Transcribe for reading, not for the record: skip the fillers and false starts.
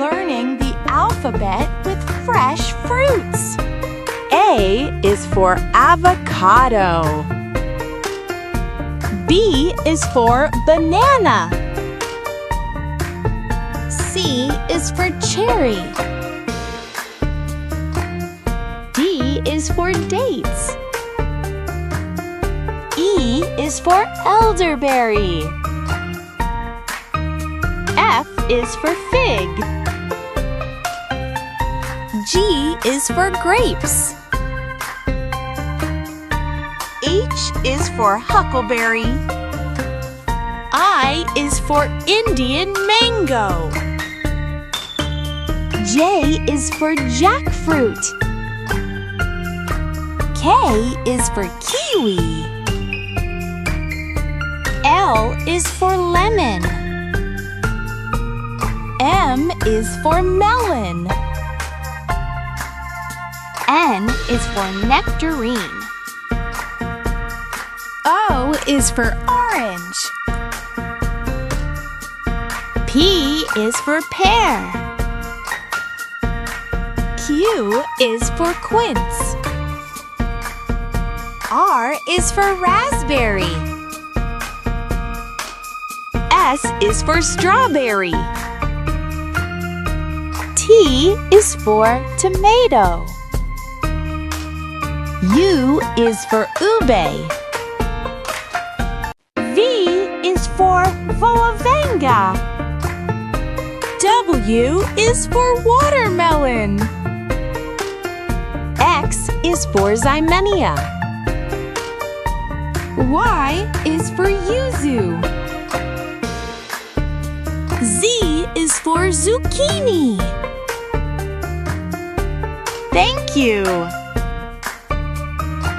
learning the alphabet with fresh fruits. A is for avocado. B is for banana. C is for cherry. D is for dates. E is for elderberry. F is for fig. G is for grapes. H is for huckleberry. I is for Indian mango. J is for jackfruit. K is for kiwi. L is for lemon. M is for melon. N is for nectarine. O is for orange. P is for pear. Q is for quince. R is for raspberry. S is for strawberry. T is for tomato. U is for ube. V is for voavanga. W is for watermelon. X is for ximenia. Y is for yuzu. Z is for zucchini. Thank you!